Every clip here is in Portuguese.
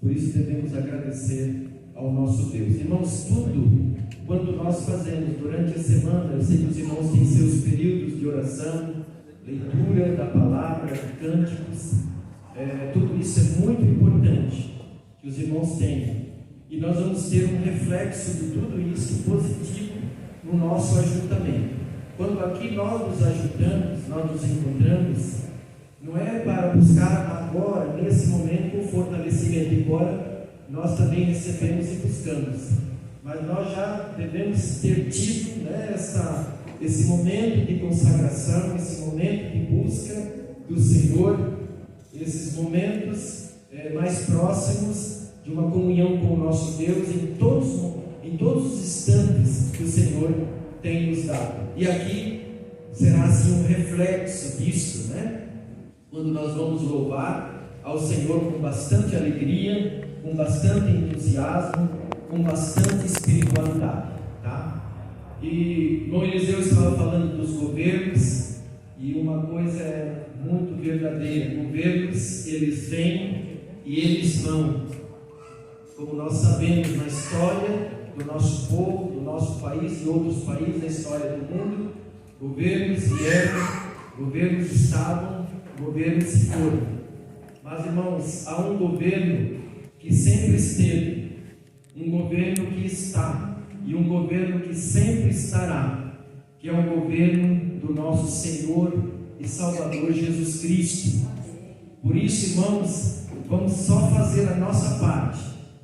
Por isso devemos agradecer ao nosso Deus. Irmãos, tudo quanto nós fazemos durante a semana, eu sei que os irmãos têm seus períodos de oração, leitura da palavra, cânticos, tudo isso é muito importante que os irmãos tenham. E nós vamos ter um reflexo de tudo isso positivo no nosso ajuntamento. Quando aqui nós nos ajuntamos, nós nos encontramos, não é para buscar agora, nesse momento, o fortalecimento, embora nós também recebemos e buscamos. Mas nós já devemos ter tido, né, esse momento de consagração, esse momento de busca do Senhor, esses momentos mais próximos de uma comunhão com o nosso Deus em todos os instantes que o Senhor tem nos dado. E aqui será assim um reflexo disso, né? Quando nós vamos louvar ao Senhor com bastante alegria, com bastante entusiasmo, com bastante espiritualidade, tá? E o Eliseu estava falando dos governos, e uma coisa é muito verdadeira: governos, eles vêm e eles vão. Como nós sabemos na história do nosso povo, do nosso país e outros países, na história do mundo, governos vieram, governos estavam, governos se foram. Mas, irmãos, há um governo que sempre esteve, um governo que está e um governo que sempre estará, que é o governo do nosso Senhor e Salvador Jesus Cristo. Por isso, irmãos, vamos só fazer a nossa parte,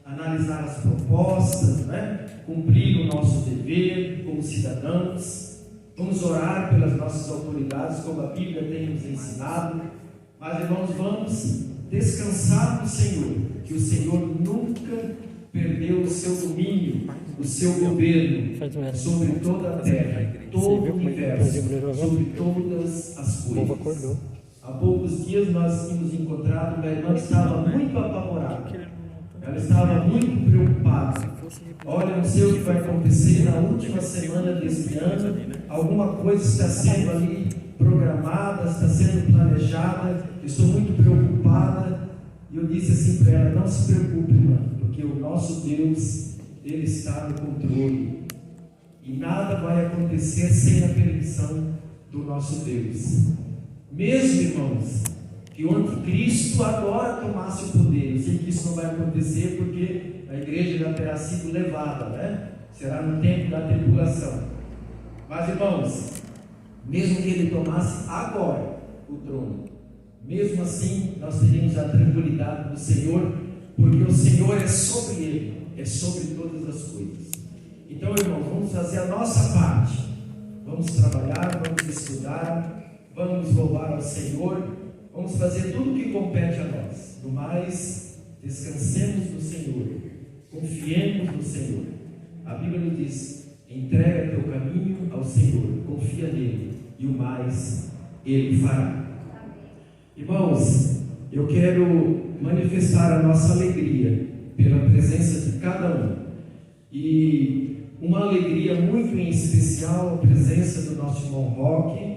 analisar as propostas, né? Cumprir o nosso dever como cidadãos, vamos orar pelas nossas autoridades, como a Bíblia tem nos ensinado. Mas, irmãos, vamos descansar no Senhor, que o Senhor nunca perdeu o seu domínio, o seu governo sobre toda a terra, todo o universo, sobre todas as coisas. Há poucos dias nós tínhamos encontrado uma irmã que estava muito apavorada, ela estava muito preocupada. Olha, não sei o que vai acontecer na última semana deste ano, alguma coisa está sendo ali programada, está sendo planejada, estou muito preocupada. E eu disse assim para ela: não se preocupe, irmã, porque o nosso Deus, Ele está no controle, e nada vai acontecer sem a permissão do nosso Deus. Mesmo, irmãos, que o anticristo agora tomasse o poder, eu sei que isso não vai acontecer porque a igreja já terá sido levada, né? Será no tempo da tribulação. Mas, irmãos, mesmo que ele tomasse agora o trono, mesmo assim nós teríamos a tranquilidade do Senhor, porque o Senhor é sobre ele, é sobre todas as coisas. Então, irmãos, vamos fazer a nossa parte, vamos trabalhar, vamos estudar, vamos louvar ao Senhor, vamos fazer tudo o que compete a nós. No mais, descansemos no Senhor, confiemos no Senhor. A Bíblia nos diz: entrega teu caminho ao Senhor, confia nele, e o mais Ele fará. Irmãos, eu quero manifestar a nossa alegria pela presença de cada um, e uma alegria muito em especial a presença do nosso irmão Roque.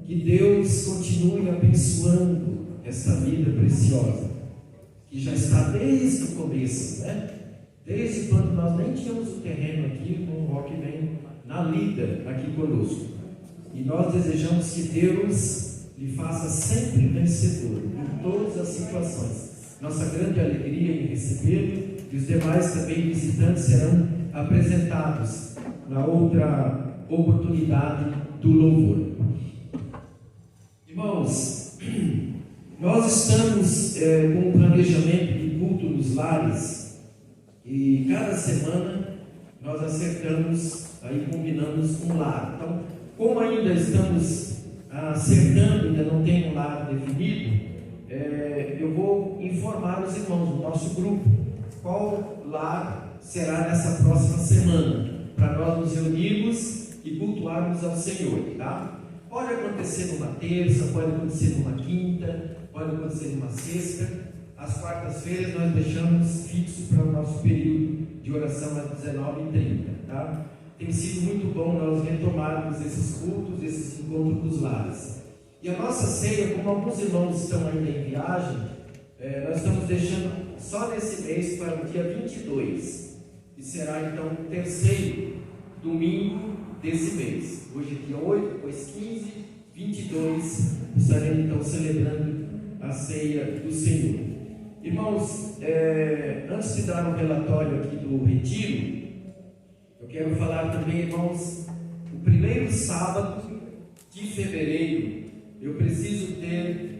Que Deus continue abençoando essa vida preciosa, que já está desde o começo, né? Desde quando nós nem tínhamos o terreno aqui, o Roque vem na lida aqui conosco. E nós desejamos que Deus lhe faça sempre vencedor em todas as situações. Nossa grande alegria em recebê-lo, e os demais também visitantes serão apresentados na outra oportunidade do louvor. Irmãos, nós estamos com um planejamento de culto nos lares, e cada semana nós acertamos, aí combinamos um lar. Então, como ainda estamos acertando, ainda não tem um lar definido, eu vou informar os irmãos do nosso grupo qual lar será nessa próxima semana, para nós nos reunirmos e cultuarmos ao Senhor, tá? Pode acontecer numa terça, pode acontecer numa quinta, pode acontecer numa sexta. As quartas-feiras nós deixamos fixo para o nosso período de oração às 19h30, tá? Tem sido muito bom nós retomarmos esses cultos, esses encontros dos lares. E a nossa ceia, como alguns irmãos estão ainda em viagem, nós estamos deixando só nesse mês para o dia 22, que será então o terceiro domingo desse mês. Hoje é dia 8, depois 15, 22, estaremos então celebrando a ceia do Senhor. Irmãos, antes de dar um relatório aqui do retiro, eu quero falar também, irmãos, o primeiro sábado de fevereiro, eu preciso ter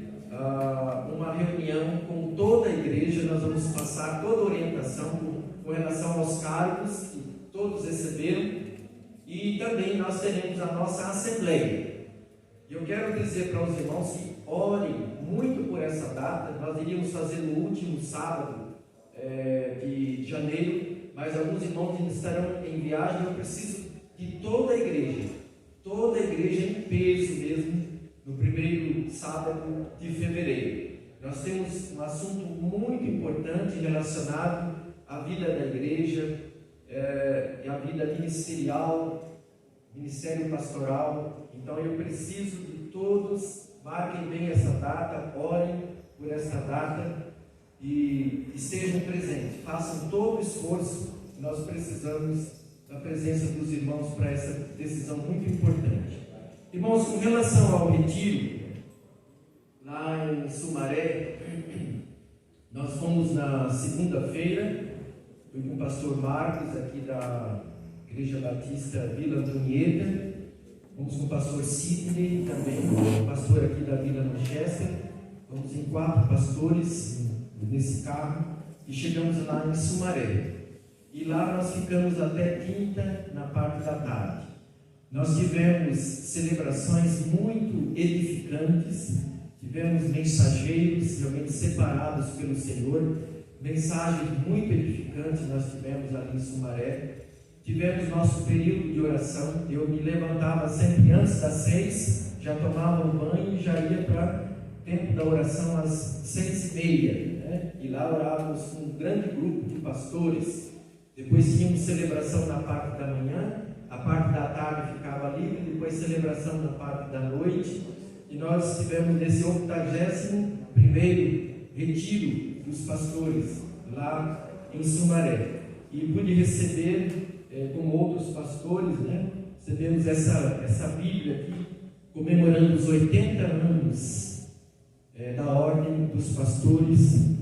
uma reunião com toda a igreja. Nós vamos passar toda a orientação com relação aos cargos que todos receberam, e também nós teremos a nossa assembleia. E eu quero dizer para os irmãos que orem muito por essa data. Nós iríamos fazer no último sábado de janeiro, mas alguns irmãos ainda estarão em viagem. Eu preciso de toda a igreja em peso mesmo, no primeiro sábado de fevereiro. Nós temos um assunto muito importante relacionado à vida da igreja, e à vida ministerial, ministério pastoral. Então eu preciso de todos, marquem bem essa data, orem por essa data e estejam presentes, façam todo o esforço. Nós precisamos da presença dos irmãos para essa decisão muito importante. Irmãos, com relação ao retiro, lá em Sumaré, nós fomos na segunda-feira. Fui com o pastor Marcos, aqui da Igreja Batista Vila Antonieta. Fomos com o pastor Sidney, também o pastor aqui da Vila Manchester. Fomos em 4 pastores nesse carro e chegamos lá em Sumaré. E lá nós ficamos até quinta, na parte da tarde. Nós tivemos celebrações muito edificantes, tivemos mensageiros realmente separados pelo Senhor, mensagens muito edificantes nós tivemos ali em Sumaré. Tivemos nosso período de oração. Eu me levantava sempre antes das 6, já tomava um banho e já ia para o tempo da oração às 6h30, né? E lá orávamos com um grande grupo de pastores. Depois tínhamos celebração na parte da manhã, a parte da tarde ficava livre, depois celebração na parte da noite. E nós tivemos esse 81º retiro dos pastores lá em Sumaré. E pude receber, como outros pastores, né? Recebemos essa Bíblia aqui, comemorando os 80 anos da Ordem dos Pastores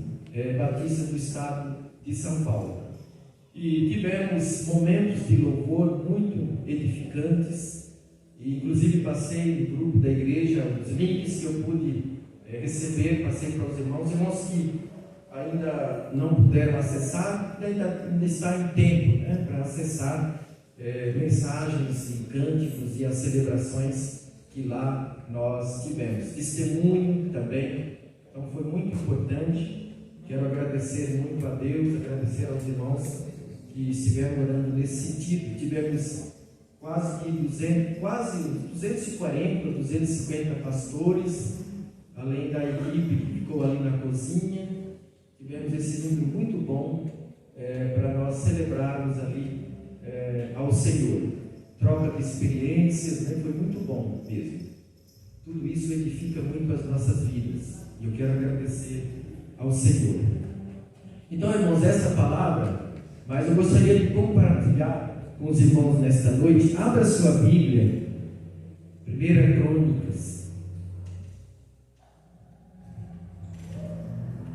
Batistas do Estado de São Paulo. E tivemos momentos de louvor muito edificantes, e inclusive passei no grupo da igreja os links que eu pude receber, passei para os irmãos que ainda não puderam acessar, ainda está em tempo, né, para acessar mensagens e cânticos e as celebrações que lá nós tivemos. Testemunho também, então foi muito importante. Quero agradecer muito a Deus, agradecer aos irmãos que estiveram orando nesse sentido. Tivemos quase 240, 250 pastores, além da equipe que ficou ali na cozinha. Tivemos esse número muito bom para nós celebrarmos ali ao Senhor. Troca de experiências, né? Foi muito bom mesmo. Tudo isso edifica muito as nossas vidas, e eu quero agradecer ao Senhor. Então, irmãos, essa palavra, mas eu gostaria de compartilhar com os irmãos nesta noite. Abra sua Bíblia, 1 Crônicas,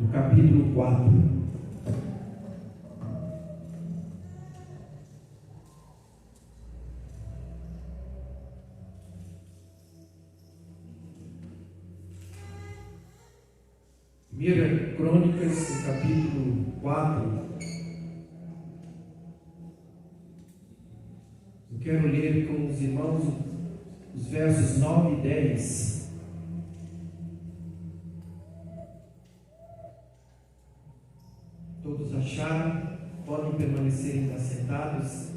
do capítulo 4. Primeira Crônicas, do capítulo 4. Eu quero ler com os irmãos os versos 9 e 10. Todos acharam? Podem permanecer ainda sentados.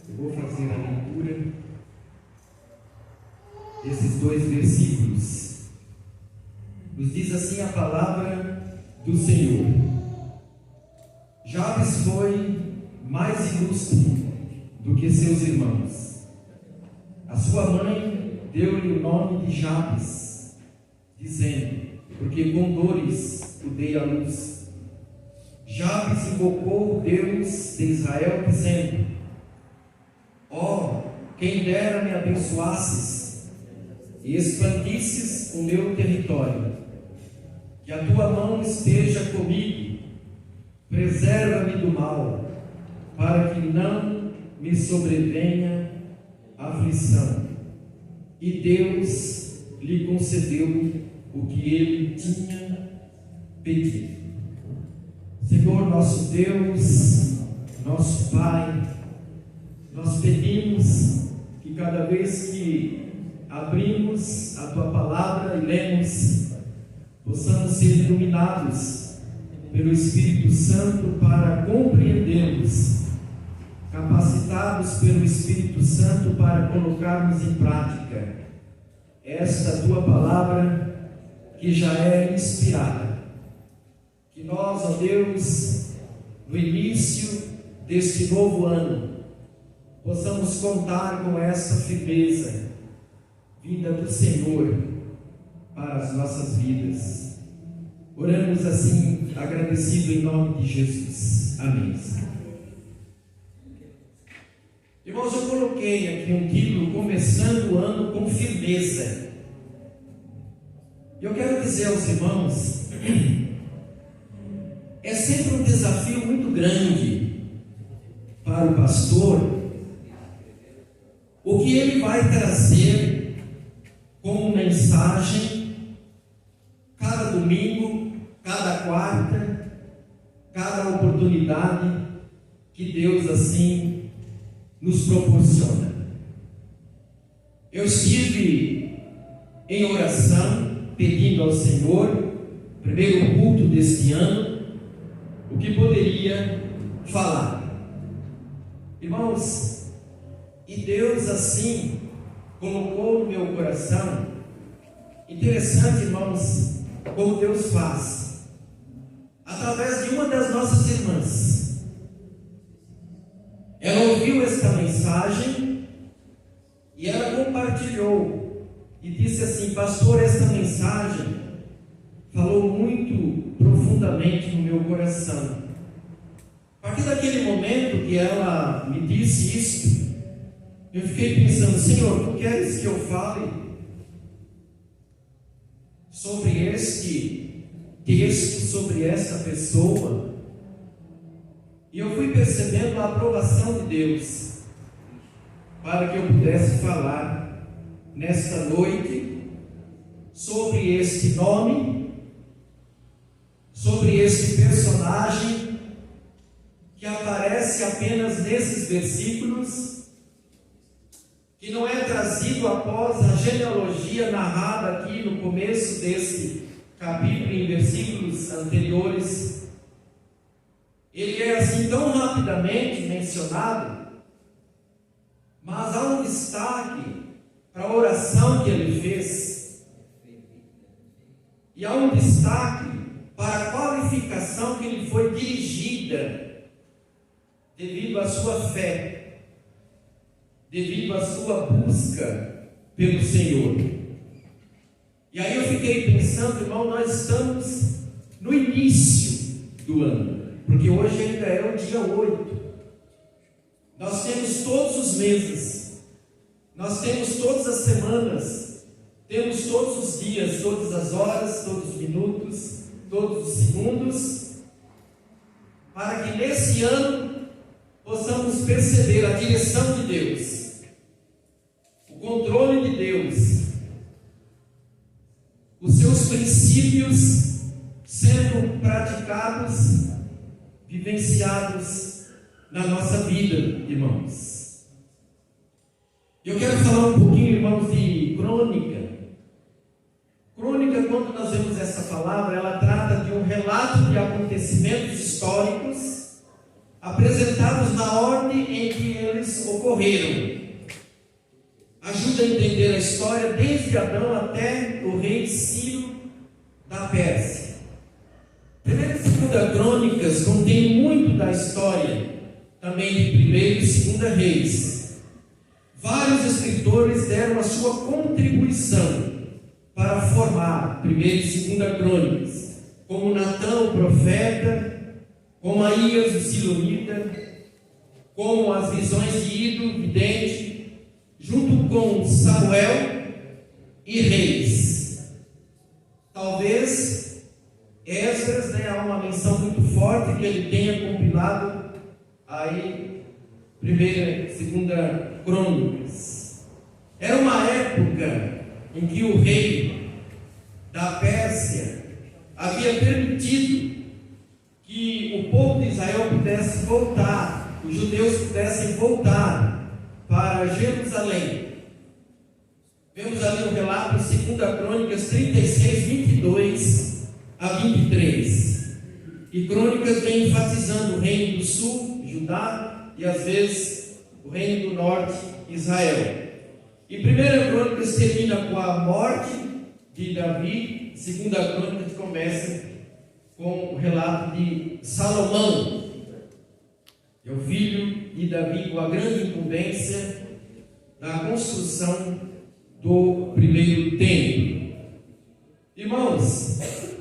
Eu vou fazer a leitura desses 2 versículos. Nos diz assim a palavra do Senhor: Jabes foi mais ilustre do que seus irmãos. A sua mãe deu-lhe o nome de Jabes, dizendo: porque com dores o dei à luz. Jabes invocou o Deus de Israel, dizendo: ó, quem dera me abençoasses e expandisses o meu território. Que a tua mão esteja comigo, preserva-me do mal, para que não me sobrevenha aflição. E Deus lhe concedeu o que ele tinha pedido. Senhor nosso Deus, nosso Pai, nós pedimos que cada vez que abrimos a Tua Palavra e lemos, possamos ser iluminados pelo Espírito Santo para compreendermos, capacitados pelo Espírito Santo para colocarmos em prática esta Tua Palavra que já é inspirada. Que nós, ó Deus, no início deste novo ano, possamos contar com essa firmeza, vinda do Senhor para as nossas vidas. Oramos assim, agradecido em nome de Jesus. Amém. Irmãos, eu coloquei aqui um título: começando o ano com firmeza. Eu quero dizer aos irmãos, é sempre um desafio muito grande para o pastor o que ele vai trazer como mensagem cada domingo, cada quarta, cada oportunidade que Deus assim nos proporciona. Eu estive em oração pedindo ao Senhor, primeiro culto deste ano, o que poderia falar. Irmãos, e Deus assim colocou no meu coração. Interessante, irmãos, como Deus faz, através de uma das nossas irmãs. Ela ouviu esta mensagem e ela compartilhou e disse assim: pastor, esta mensagem falou muito profundamente no meu coração. A partir daquele momento que ela me disse isso, eu fiquei pensando: Senhor, tu queres que eu fale sobre este texto, sobre essa pessoa? E eu fui percebendo a aprovação de Deus para que eu pudesse falar nesta noite sobre este nome, sobre este personagem que aparece apenas nesses versículos, que não é trazido após a genealogia narrada aqui no começo desse capítulo, em versículos anteriores. Ele é assim tão rapidamente mencionado, mas há um destaque para a oração que ele fez, e há um destaque para a qualificação que lhe foi dirigida devido à sua fé, devido à sua busca pelo Senhor. E aí eu fiquei pensando, irmão, nós estamos no início do ano, porque hoje ainda é o dia 8. Nós temos todos os meses, nós temos todas as semanas, temos todos os dias, todas as horas, todos os minutos, todos os segundos, para que nesse ano possamos perceber a direção de Deus, o controle de Deus, os seus princípios sendo praticados, vivenciados na nossa vida, irmãos. Eu quero falar um pouquinho, irmãos, de crônica. Crônica, quando nós vemos essa palavra, ela trata de um relato de acontecimentos históricos apresentados na ordem em que eles ocorreram. Ajuda a entender a história desde Adão até o rei Ciro da Pérsia. Primeira e segunda Crônicas contém muito da história, também de primeira e segunda Reis. Vários escritores deram a sua contribuição para formar primeira e segunda Crônicas, como Natã, o profeta, como Aías, o silonita, como as visões de Ido, vidente, junto com Samuel e reis. Talvez Esdras, há uma menção muito forte que ele tenha compilado aí, primeira e segunda crônicas. Era uma época em que o rei da Pérsia havia permitido que o povo de Israel pudesse voltar, os judeus pudessem voltar para Jerusalém. Vemos ali um relato em 2 Crônicas 36, 22 a 23. E Crônicas vem enfatizando o reino do sul, Judá, e às vezes o reino do norte, Israel. E 1 Crônicas termina com a morte de Davi, 2 Crônicas começa com o relato de Salomão, que é o filho de Davi, com a grande incumbência da construção do primeiro templo. Irmãos,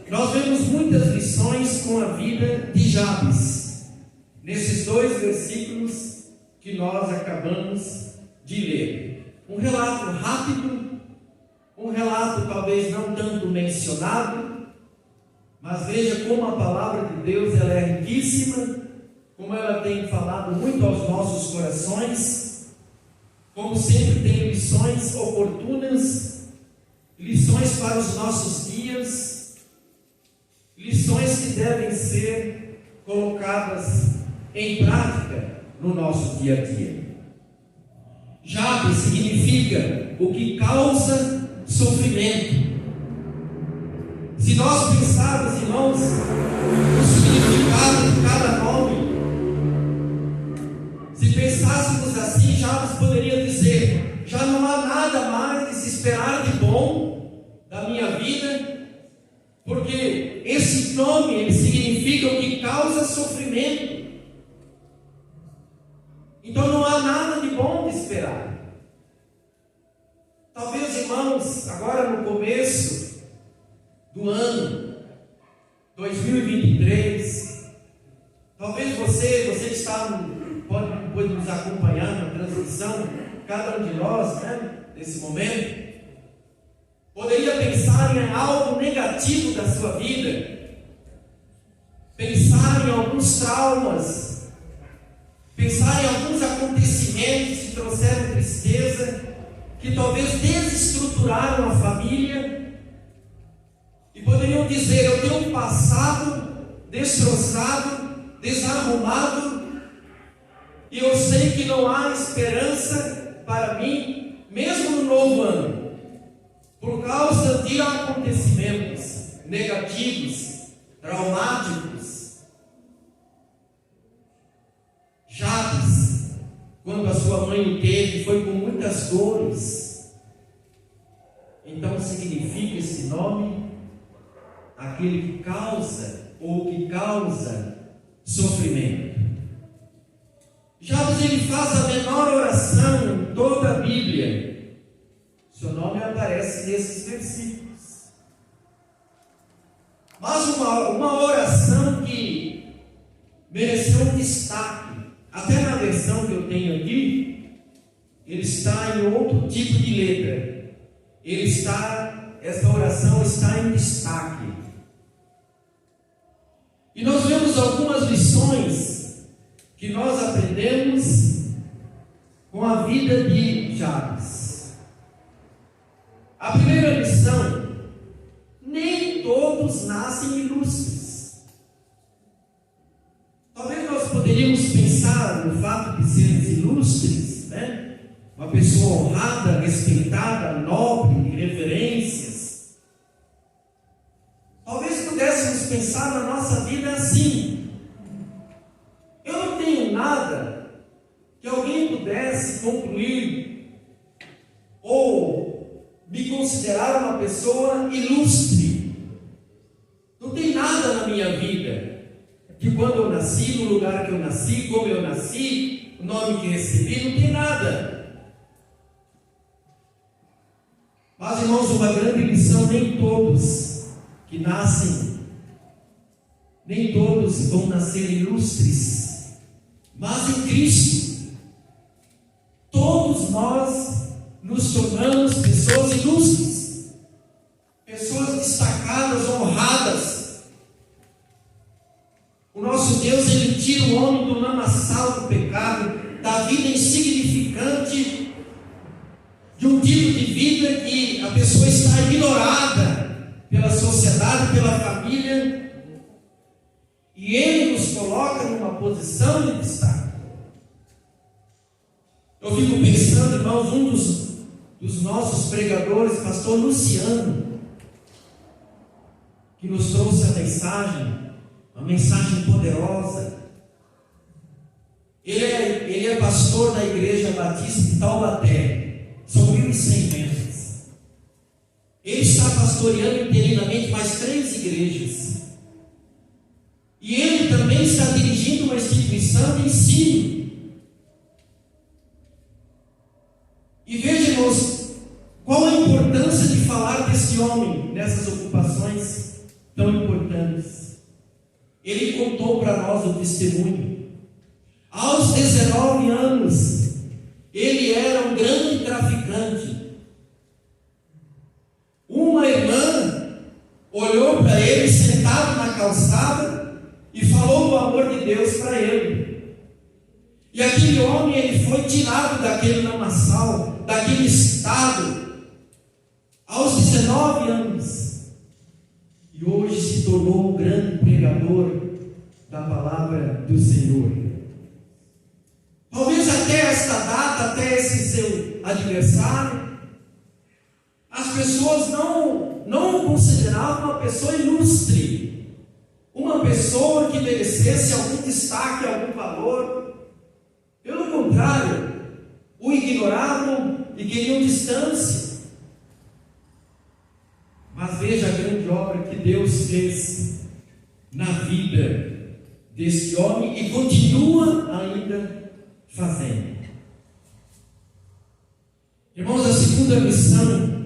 nós vemos muitas lições com a vida de Jabes, nesses 2 versículos que nós acabamos de ler. Um relato rápido, um relato talvez não tanto mencionado, mas veja como a palavra de Deus ela é riquíssima, como ela tem falado muito aos nossos corações, como sempre tem lições oportunas, lições para os nossos dias, lições que devem ser colocadas em prática no nosso dia a dia. Jabes significa o que causa sofrimento. Se nós pensarmos, irmãos, no significado de cada nome, se pensássemos assim, Jabes poderia dizer: já não há nada mais de se esperar de bom da minha vida, porque esse nome ele significa o que causa sofrimento. Então não há nada de bom de esperar. Talvez, irmãos, agora no começo do ano 2023, talvez você que está pode nos acompanhar na transmissão, cada um de nós, nesse momento, poderia pensar em algo negativo da sua vida, pensar em alguns traumas, pensar em alguns acontecimentos que trouxeram tristeza, que talvez desestruturaram a família, e poderiam dizer: eu tenho um passado destroçado, desarrumado, e eu sei que não há esperança para mim, mesmo no novo ano, por causa de acontecimentos negativos, traumáticos. Jabes, quando a sua mãe o teve, foi com muitas dores. Então significa esse nome aquele que causa ou que causa sofrimento. Jabes ele faz a menor oração em toda a Bíblia. Seu nome aparece nesses versículos. Mas uma oração que mereceu um destaque. Até na versão que eu tenho aqui, ele está em outro tipo de letra. Essa oração está em destaque. E nós vemos algumas lições que nós aprendemos com a vida de Jabes. A primeira lição: nem todos nascem ilustres. Talvez nós poderíamos pensar no fato de sermos ilustres, uma pessoa honrada, respeitada, nobre, de reverências. Talvez pudéssemos pensar na nossa vida assim: eu não tenho nada que alguém pudesse concluir ou me considerar uma pessoa ilustre. Não tem nada na minha vida que, quando eu nasci, no lugar que eu nasci, como eu nasci, o nome que recebi, não tem nada. Mas, irmãos, uma grande lição: nem todos que nascem Nem todos vão nascer ilustres, mas em Cristo todos nós nos tornamos pessoas ilustres, pessoas destacadas, honradas. O nosso Deus, Ele tira o homem do lamaçal do pecado, da vida insignificante, de um tipo de vida que a pessoa está ignorada pela sociedade, pela família, e Ele nos coloca numa posição de destaque. Eu fico pensando, irmãos, um dos nossos pregadores, pastor Luciano, que nos trouxe a mensagem, uma mensagem poderosa. Ele é pastor da Igreja Batista de Taubaté, são 1.100 membros. Ele está pastoreando interinamente mais 3 igrejas. E ele também está dirigindo uma instituição de ensino. E veja, irmãos, qual a importância de falar desse homem nessas ocupações tão importantes. Ele contou para nós o testemunho. Aos 19 anos, ele era um grande traficante. Uma irmã olhou para ele sentado na calçada e falou do amor de Deus para ele. E aquele homem, ele foi tirado daquele lamaçal, daquele estado, aos 19 anos. E hoje se tornou um grande pregador da palavra do Senhor. Talvez até esta data, até esse seu aniversário, as pessoas não o consideravam uma pessoa ilustre, uma pessoa que merecesse algum destaque, algum valor. Pelo contrário, o ignoravam e queriam distância. Mas veja a grande obra que Deus fez na vida desse homem e continua ainda fazendo. Irmãos, a segunda missão,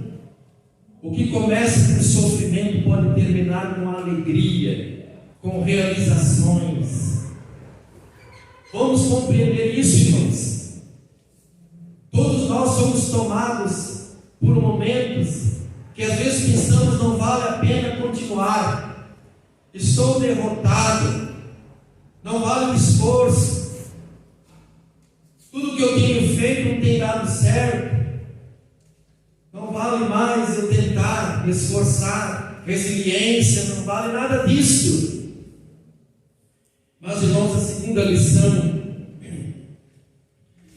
o que começa com sofrimento pode terminar com alegria, com realizações. Vamos compreender isso, irmãos. Todos nós somos tomados por momentos que às vezes pensamos não vale a pena continuar. Estou derrotado, não vale o esforço. Tudo que eu tenho feito não tem dado certo. Não vale mais eu tentar me esforçar. Resiliência, não vale nada disso. Mas, irmãos, a segunda lição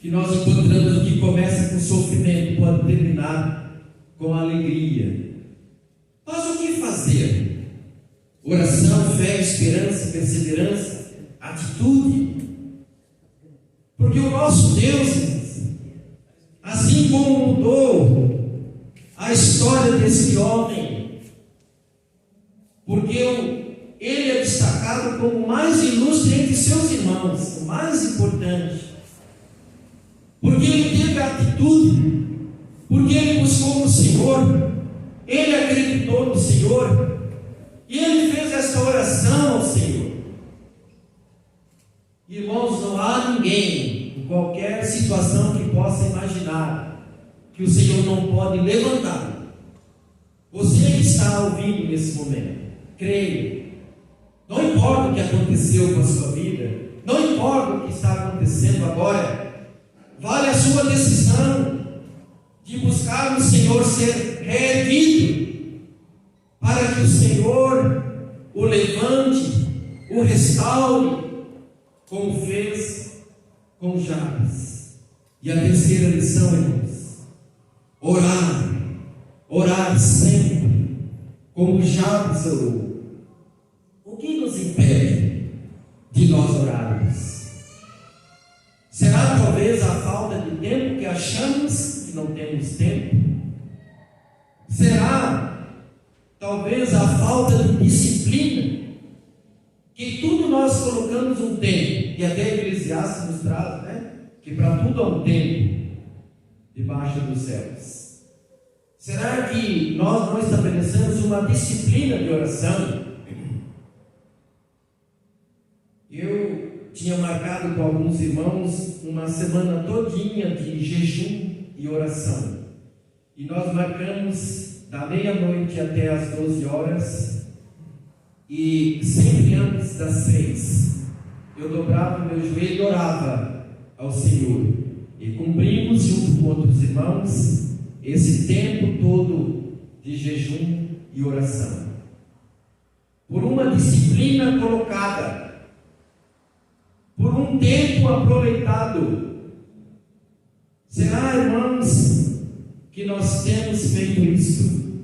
que nós encontramos, o que começa com sofrimento pode terminar com alegria. Mas o que fazer? Oração, fé, esperança, perseverança, atitude. Porque o nosso Deus, assim como mudou a história desse homem, porque ele é destacado como o mais ilustre entre seus irmãos, o mais importante, porque ele teve atitude, porque ele buscou no Senhor, ele acreditou no Senhor, e ele fez essa oração ao Senhor. Irmãos, não há ninguém, em qualquer situação que possa imaginar, que o Senhor não pode levantar. Você que está ouvindo nesse momento, creia. Não importa o que aconteceu com a sua vida, não importa o que está acontecendo agora, vale a sua decisão de buscar no Senhor ser reerguido, para que o Senhor o levante, o restaure, como fez com Jabes. E a terceira lição, irmãos, orar sempre, como Jabes orou. O que nos impede de nós orarmos? Será talvez a falta de tempo, que achamos que não temos tempo? Será talvez a falta de disciplina, que tudo nós colocamos um tempo, e até Eclesiastes nos traz, que para tudo há um tempo debaixo dos céus. Será que nós não estabelecemos uma disciplina de oração? tinha marcado com alguns irmãos uma semana todinha de jejum e oração. E nós marcamos da meia-noite até as 12 horas, e sempre antes das 6, eu dobrava o meu joelho e orava ao Senhor. E cumprimos, junto com outros irmãos, esse tempo todo de jejum e oração. Por uma disciplina colocada, por um tempo aproveitado. Será, irmãos, que nós temos feito isso?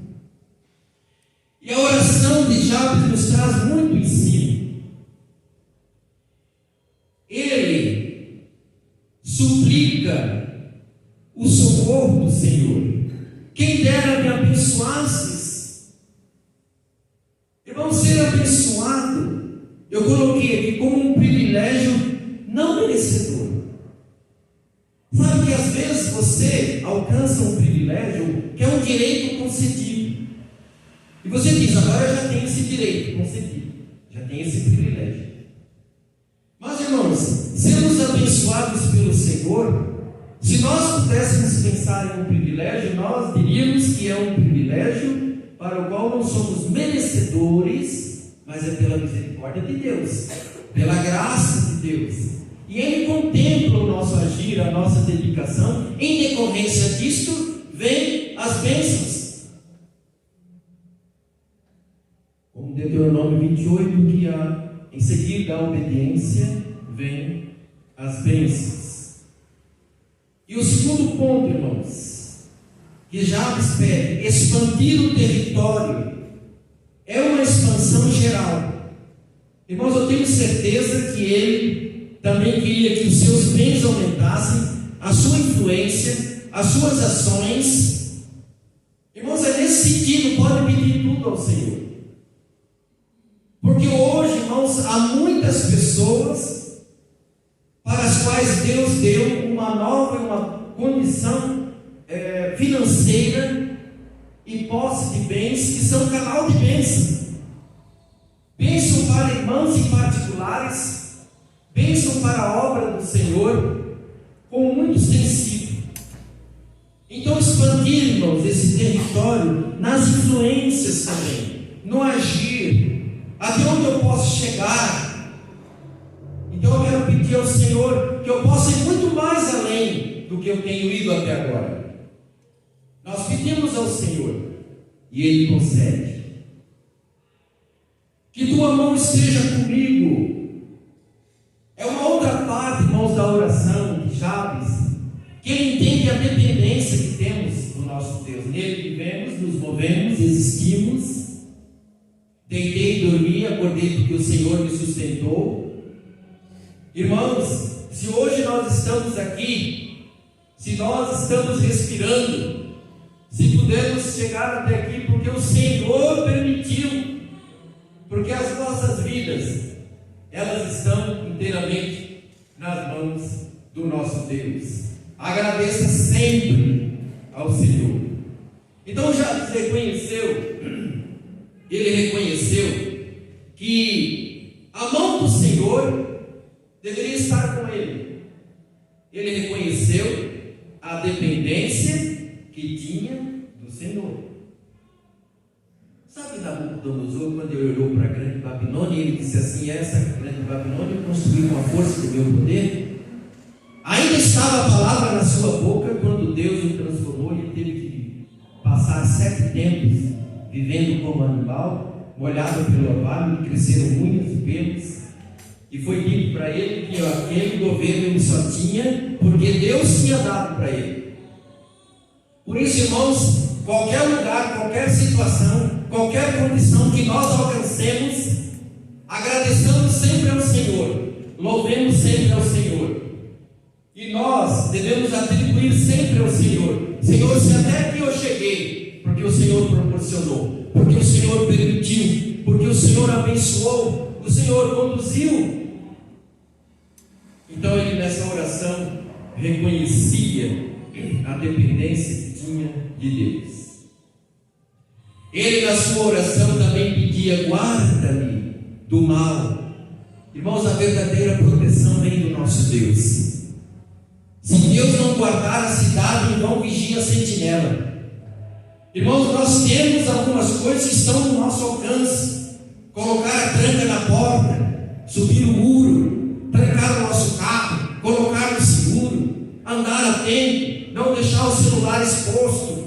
E a oração de Jabes nos traz muito ensino. Ele suplica o socorro do Senhor. Quem dera me abençoasses. Irmão, ser abençoado, eu coloquei aqui como um privilégio não merecedor. Sabe que às vezes você alcança um privilégio que é um direito concedido. E você diz, agora eu já tenho esse direito concedido, já tenho esse privilégio. Mas, irmãos, sermos abençoados pelo Senhor, se nós pudéssemos pensar em um privilégio, nós diríamos que é um privilégio para o qual não somos merecedores, mas é pela misericórdia de Deus, pela graça de Deus. E Ele contempla o nosso agir, a nossa dedicação. Em decorrência disto, vem as bênçãos. Como Deuteronômio 28, que em seguida da obediência, vem as bênçãos. E o segundo ponto, irmãos, que Jabes pede, expandir o território, é uma expansão geral. Irmãos, eu tenho certeza que ele também queria que os seus bens aumentassem, a sua influência, as suas ações. Irmãos, é nesse sentido, pode pedir tudo ao Senhor. Porque hoje, irmãos, há muitas pessoas para as quais Deus deu uma nova condição financeira e posse de bens que são canal de bênção. Bênção para irmãos em particulares, bênção para a obra do Senhor, como muitos têm sido. Então, expandir, irmãos, esse território nas influências também, no agir, até onde eu posso chegar. Então eu quero pedir ao Senhor que eu possa ir muito mais além do que eu tenho ido até agora. Nós pedimos ao Senhor e Ele concede. Que tua mão esteja comigo. É uma outra parte, irmãos, da oração de Jabes, que ele entende a dependência que temos do nosso Deus. Nele vivemos, nos movemos, existimos. Deitei e dormi, acordei porque o Senhor me sustentou. Irmãos, se hoje nós estamos aqui, se nós estamos respirando, se pudermos chegar até aqui porque o Senhor permitiu, porque as nossas vidas, elas estão inteiramente nas mãos do nosso Deus. Agradeça sempre ao Senhor. Então já ele reconheceu que a mão do Senhor deveria estar com ele. Ele reconheceu a dependência que tinha do Senhor. Sabe Nabucodonosor, quando ele olhou para a grande Babilônia, ele disse assim: essa grande Babilônia eu construí com a força do meu poder. Ainda estava a palavra na sua boca quando Deus o transformou e ele teve que passar 7 tempos vivendo como animal, molhado pelo orvalho, e cresceram unhas e pelos. E foi dito para ele que aquele governo ele só tinha porque Deus tinha dado para ele. Por isso, irmãos, qualquer lugar, qualquer situação, qualquer condição que nós alcancemos, agradeçamos sempre ao Senhor, louvemos sempre ao Senhor. E nós devemos atribuir sempre ao Senhor: Senhor, se até aqui eu cheguei, porque o Senhor proporcionou, porque o Senhor permitiu, porque o Senhor abençoou, o Senhor conduziu. Então ele nessa oração reconhecia a dependência que tinha de Deus. Ele na sua oração também pedia: guarda-me do mal. Irmãos, a verdadeira proteção guardar a cidade, em vão vigia a sentinela. Irmãos, nós temos algumas coisas que estão no nosso alcance: colocar a tranca na porta, subir o muro, trancar o nosso carro, colocar no seguro, andar atento, não deixar o celular exposto.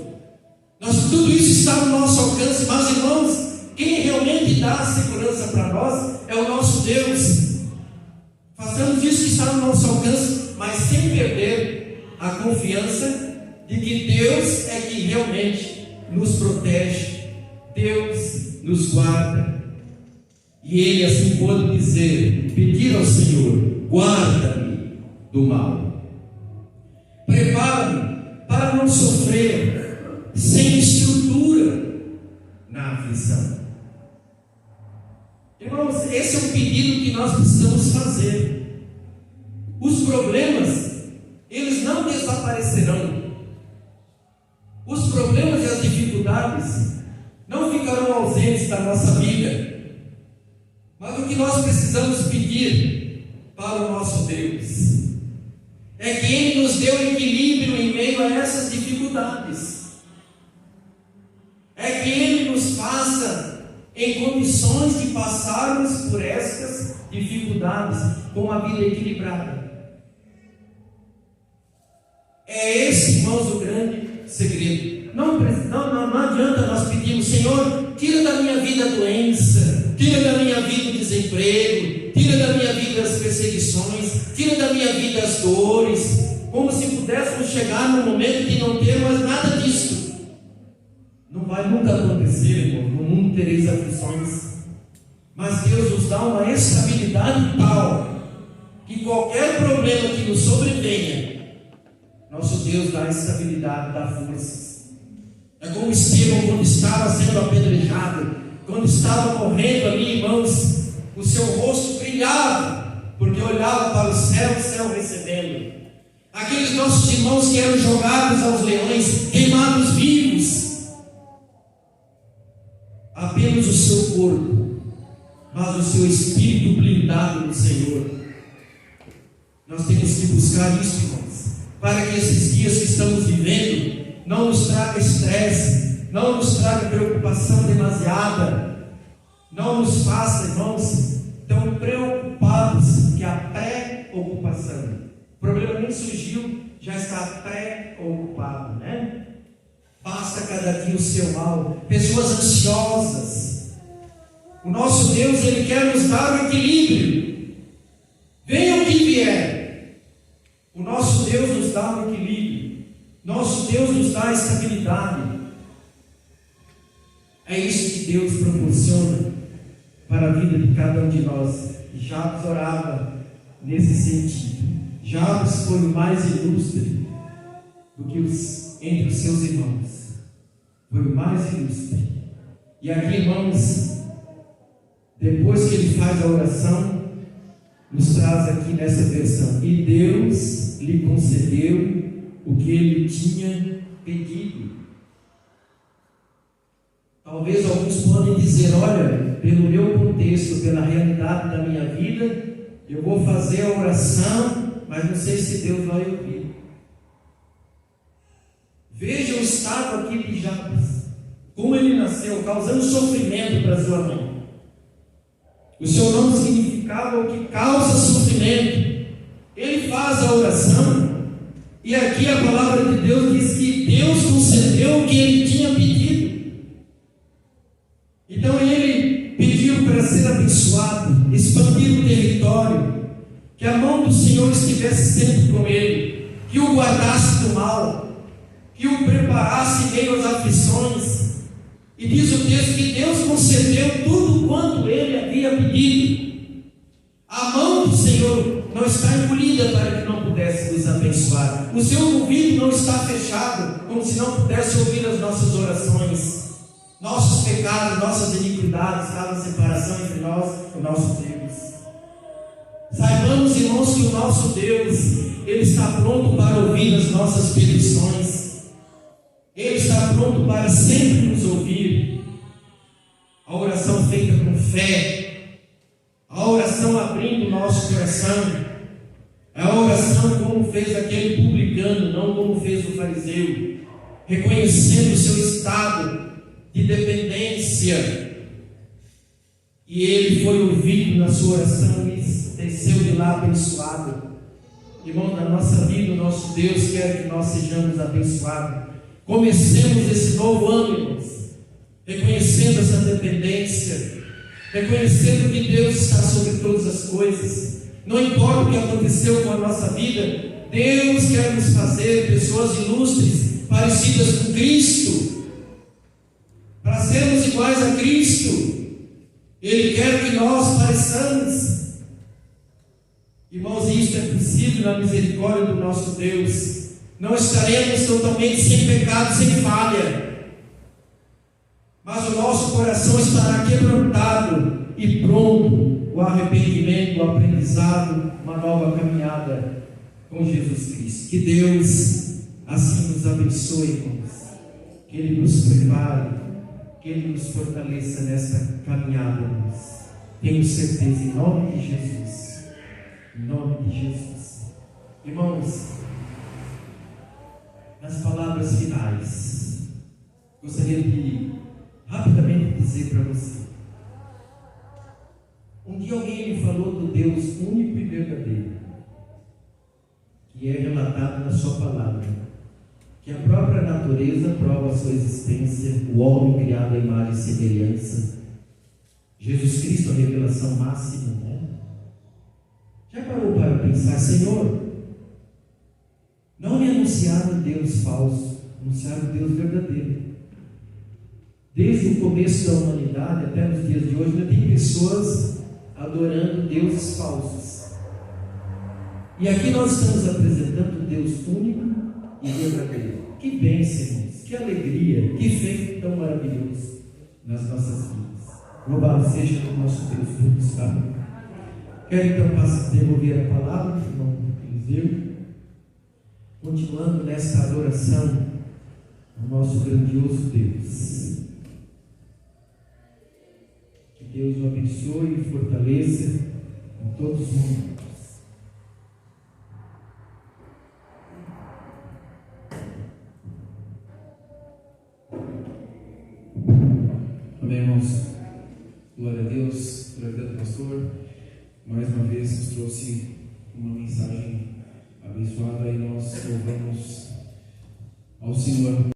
Tudo isso está no nosso alcance, mas, irmãos, quem realmente dá a segurança para nós é o nosso Deus. Façamos isso que está no nosso alcance, mas sem perder a confiança de que Deus é que realmente nos protege, Deus nos guarda. E ele assim pôde dizer, pedir ao Senhor: guarda-me do mal. Prepara-me para não sofrer sem estrutura na aflição. Irmãos, esse é um pedido que nós precisamos fazer. Os problemas, eles não desaparecerão. Os problemas e as dificuldades não ficarão ausentes da nossa vida. Mas o que nós precisamos pedir para o nosso Deus é que Ele nos dê o equilíbrio em meio a essas dificuldades. É que Ele nos faça em condições de passarmos por essas dificuldades com uma vida equilibrada. É esse, irmãos, o grande segredo. Não adianta nós pedirmos: Senhor, tira da minha vida a doença, tira da minha vida o desemprego, tira da minha vida as perseguições, tira da minha vida as dores, como se pudéssemos chegar no momento de não ter mais nada disso. Não vai nunca acontecer, irmão. No mundo tereis aflições, mas Deus nos dá uma estabilidade tal que qualquer problema que nos sobrevenha, nosso Deus dá estabilidade, dá forças. É como Estevão, quando estava sendo apedrejado, quando estava morrendo ali, irmãos, o seu rosto brilhava, porque olhava para o céu recebendo. Aqueles nossos irmãos que eram jogados aos leões, queimados vivos, apenas o seu corpo, mas o seu espírito blindado no Senhor. Nós temos que buscar isso, irmãos, para que esses dias que estamos vivendo não nos traga estresse, não nos traga preocupação demasiada, não nos faça, irmãos, tão preocupados que a pré-ocupação, o problema nem surgiu, já está pré-ocupado, né? Basta cada dia o seu mal. Pessoas ansiosas. O nosso Deus, Ele quer nos dar o equilíbrio. Venha o que vier, o nosso Deus nos dá o equilíbrio. Nosso Deus nos dá a estabilidade. É isso que Deus proporciona para a vida de cada um de nós. Jabes orava nesse sentido. Jabes foi o mais ilustre do que entre os seus irmãos. Foi o mais ilustre. E aqui, irmãos, depois que ele faz a oração, nos traz aqui nessa versão: e Deus lhe concedeu o que ele tinha pedido. Talvez alguns podem dizer: olha, pelo meu contexto, pela realidade da minha vida, eu vou fazer a oração, mas não sei se Deus vai ouvir. Veja o estado aqui de Jabes, como ele nasceu, causando sofrimento para sua mãe. O seu nome significava o que causa sofrimento. Ele faz a oração, e aqui a palavra de Deus diz que Deus concedeu o que ele tinha pedido. Então ele pediu para ser abençoado, expandir o território, que a mão do Senhor estivesse sempre com ele, que o guardasse do mal, que o preparasse em meio às aflições. E diz o texto que Deus concedeu tudo quanto ele havia pedido. A mão do Senhor não está encolhida para que não pudesse nos abençoar. O seu ouvido não está fechado, como se não pudesse ouvir as nossas orações. Nossos pecados, nossas iniquidades, cada separação entre nós e o nosso Deus. Saibamos, irmãos, que o nosso Deus, Ele está pronto para ouvir as nossas petições. Ele está pronto para sempre nos ouvir. A oração feita com fé, a oração abrindo o nosso coração, A oração como fez aquele publicano, não como fez o fariseu, reconhecendo o seu estado de dependência. E ele foi ouvido na sua oração e desceu de lá abençoado. Irmão, na nossa vida, o nosso Deus quer que nós sejamos abençoados. Comecemos esse novo ano, irmãos, reconhecendo essa dependência, reconhecendo que Deus está sobre todas as coisas. Não importa o que aconteceu com a nossa vida, Deus quer nos fazer pessoas ilustres, parecidas com Cristo, para sermos iguais a Cristo. Ele quer que nós pareçamos. Irmãos, isso é possível na misericórdia do nosso Deus. Não estaremos totalmente sem pecado, sem falha, mas o nosso coração estará quebrantado e pronto o arrependimento, o aprendizado, uma nova caminhada com Jesus Cristo. Que Deus assim nos abençoe, irmãos, que Ele nos prepare, que Ele nos fortaleça nessa caminhada, irmãos. Tenho certeza, em nome de Jesus, em nome de Jesus. Irmãos, nas palavras finais, gostaria de rapidamente dizer para você: um dia alguém me falou do Deus único e verdadeiro, que é relatado na sua palavra, que a própria natureza prova a sua existência, o homem criado à imagem e semelhança, Jesus Cristo, a revelação máxima, né? Já parou para pensar, Senhor, não me anunciaram Deus falso, anunciaram Deus verdadeiro. Desde o começo da humanidade até nos dias de hoje, ainda tem pessoas adorando deuses falsos. E aqui nós estamos apresentando um Deus único e verdadeiro. Que bênção, irmãos, que alegria, que feito tão maravilhoso nas nossas vidas. Louvado seja o nosso Deus por nos dar. Quero então devolver a palavra, irmão Eliseu, continuando nesta adoração ao nosso grandioso Deus. Que Deus o abençoe e fortaleça em todos os momentos. Amém, irmãos. Glória a Deus, glória a Deus, pastor. Mais uma vez nos trouxe uma mensagem abençoada e nós louvamos ao Senhor.